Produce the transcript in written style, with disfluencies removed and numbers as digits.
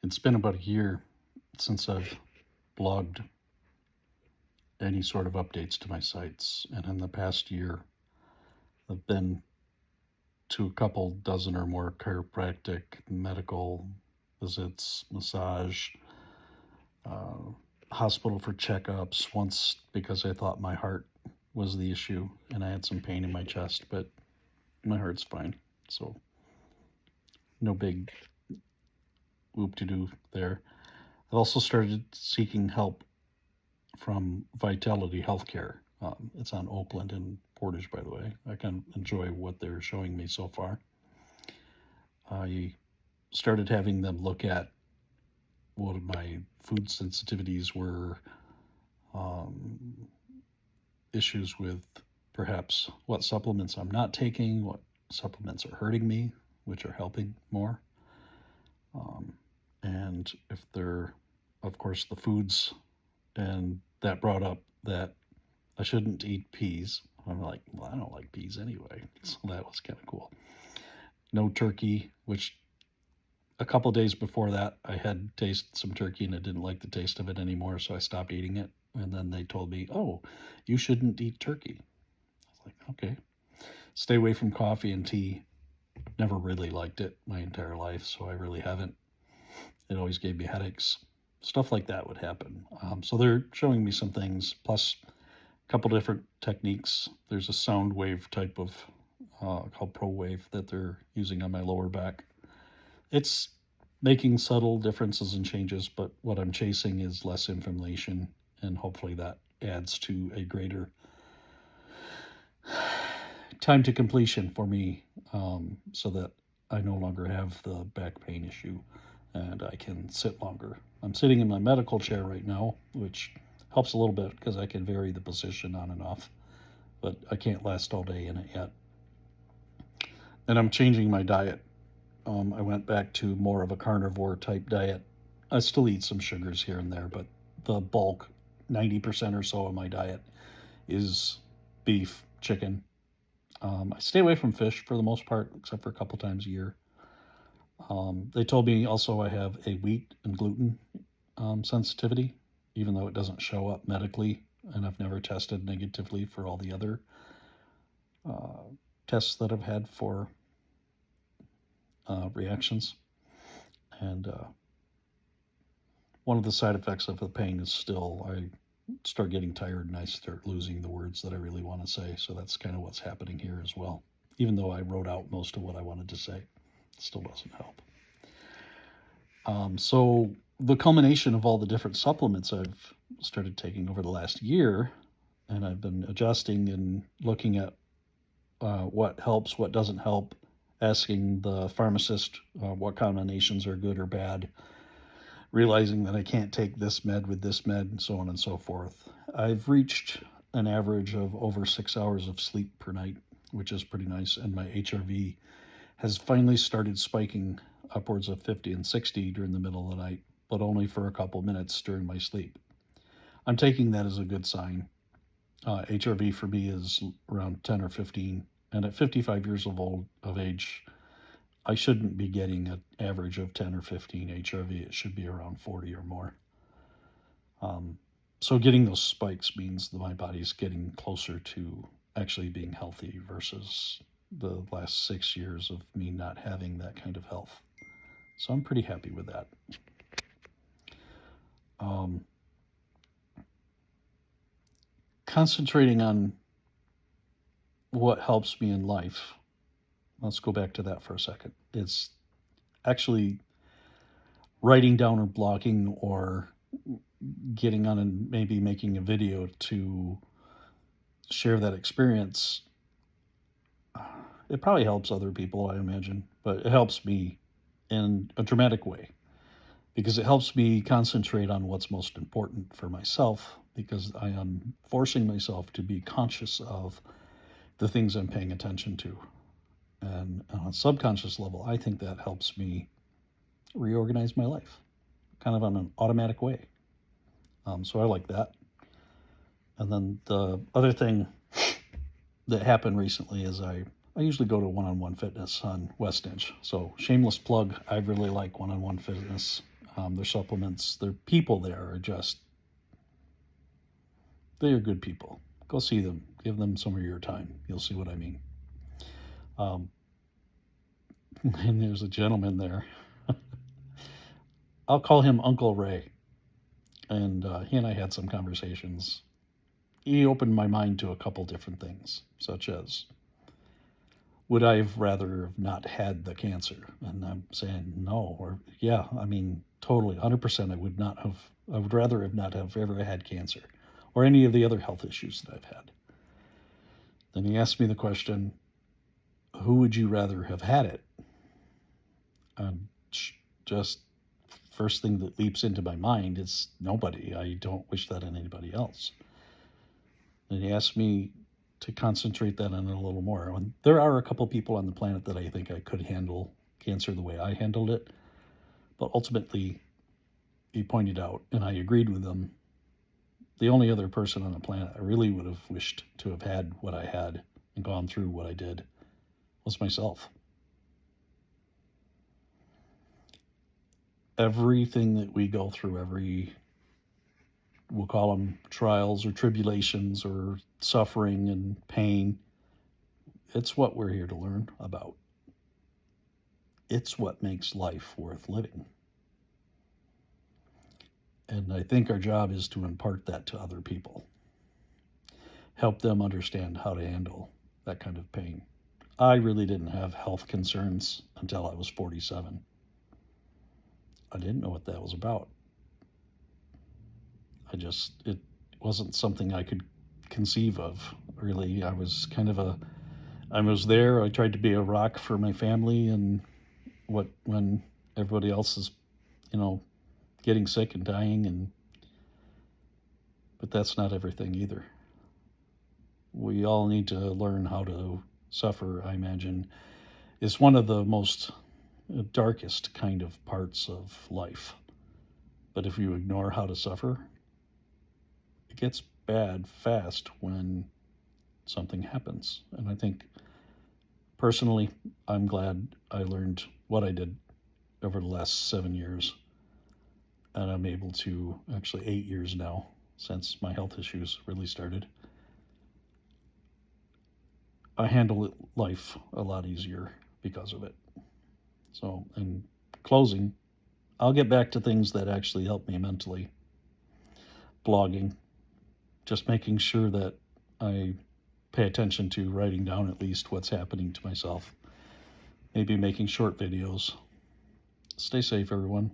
It's been about a year since I've blogged any sort of updates to my sites, and in the past year, I've been to a couple dozen or more chiropractic, medical visits, massage, uh, hospital for checkups. Once because I thought my heart was the issue and I had some pain in my chest, but my heart's fine. So, no big whoop to do there. I've also started seeking help from Vitality Healthcare. It's on Oakland and Portage, by the way. I can enjoy what they're showing me so far. I started having them look at what my food sensitivities were, um, issues with perhaps what supplements I'm not taking, what supplements are hurting me, which are helping more. Um, and if they're, of course, the foods, and that brought up that I shouldn't eat peas. I'm like, well, I don't like peas anyway. So that was kind of cool. No turkey, which a couple days before that, I had tasted some turkey and I didn't like the taste of it anymore. So I stopped eating it. And then they told me, oh, you shouldn't eat turkey. I was like, okay. Stay away from coffee and tea. Never really liked it my entire life. So I really haven't. It always gave me headaches. Stuff like that would happen. So they're showing me some things, plus a couple different techniques. There's a sound wave type of called Pro Wave that they're using on my lower back. It's making subtle differences and changes, but what I'm chasing is less inflammation, and hopefully that adds to a greater time to completion for me, so that I no longer have the back pain issue and I can sit longer. I'm sitting in my medical chair right now, which helps a little bit because I can vary the position on and off, but I can't last all day in it yet. And I'm changing my diet. I went back to more of a carnivore type diet. I still eat some sugars here and there, but the bulk, 90% or so of my diet, is beef, chicken. I stay away from fish for the most part, except for a couple times a year. They told me also I have a wheat and gluten sensitivity, even though it doesn't show up medically, and I've never tested negatively for all the other uh, tests that I've had for reactions. And one of the side effects of the pain is still I start getting tired and I start losing the words that I really want to say. So that's kind of what's happening here as well. Even though I wrote out most of what I wanted to say, it still doesn't help. So the culmination of all the different supplements I've started taking over the last year, and I've been adjusting and looking at what helps, what doesn't help, asking the pharmacist what combinations are good or bad, realizing that I can't take this med with this med, and so on and so forth. I've reached an average of over 6 hours of sleep per night, which is pretty nice, and my HRV has finally started spiking upwards of 50 and 60 during the middle of the night, but only for a couple minutes during my sleep. I'm taking that as a good sign. HRV for me is around 10 or 15, and at 55 years of age, I shouldn't be getting an average of 10 or 15 HRV. It should be around 40 or more. So getting those spikes means that my body's getting closer to actually being healthy versus the last 6 years of me not having that kind of health. So I'm pretty happy with that. Concentrating on what helps me in life. Let's go back to that for a second. It's actually writing down or blogging or getting on and maybe making a video to share that experience. It probably helps other people, I imagine, but it helps me in a dramatic way because it helps me concentrate on what's most important for myself, because I am forcing myself to be conscious of the things I'm paying attention to. And on a subconscious level, I think that helps me reorganize my life kind of on an automatic way. So I like that. And then the other thing that happened recently is I usually go to one-on-one fitness on West Inch. So shameless plug, I really like one-on-one fitness. Their supplements, their people there are just, they are good people. Go see them. Give them some of your time. You'll see what I mean. Um, and there's a gentleman there. I'll call him Uncle Ray. And he and I had some conversations. He opened my mind to a couple different things, such as, would I have rather have not had the cancer? And I'm saying no, or yeah, I mean, totally, 100%. I would rather have not have ever had cancer or any of the other health issues that I've had. Then he asked me the question, who would you rather have had it? And just first thing that leaps into my mind is nobody. I don't wish that on anybody else. And he asked me to concentrate that on it a little more. And there are a couple people on the planet that I think I could handle cancer the way I handled it. But ultimately, he pointed out, and I agreed with him, the only other person on the planet I really would have wished to have had what I had and gone through what I did was myself. Everything that we go through, we'll call them trials or tribulations or suffering and pain, it's what we're here to learn about. It's what makes life worth living. And I think our job is to impart that to other people. Help them understand how to handle that kind of pain. I really didn't have health concerns until I was 47. I didn't know what that was about. It wasn't something I could conceive of, really. I was there. I tried to be a rock for my family, and when everybody else is, getting sick and dying, but that's not everything either. We all need to learn how to suffer, I imagine, is one of the most darkest kind of parts of life. But if you ignore how to suffer, it gets bad fast when something happens. And I think, personally, I'm glad I learned what I did over the last 7 years. And I'm able to, actually 8 years now, since my health issues really started. I handle life a lot easier because of it. So, in closing, I'll get back to things that actually help me mentally. Blogging, just making sure that I pay attention to writing down at least what's happening to myself. Maybe making short videos. Stay safe, everyone.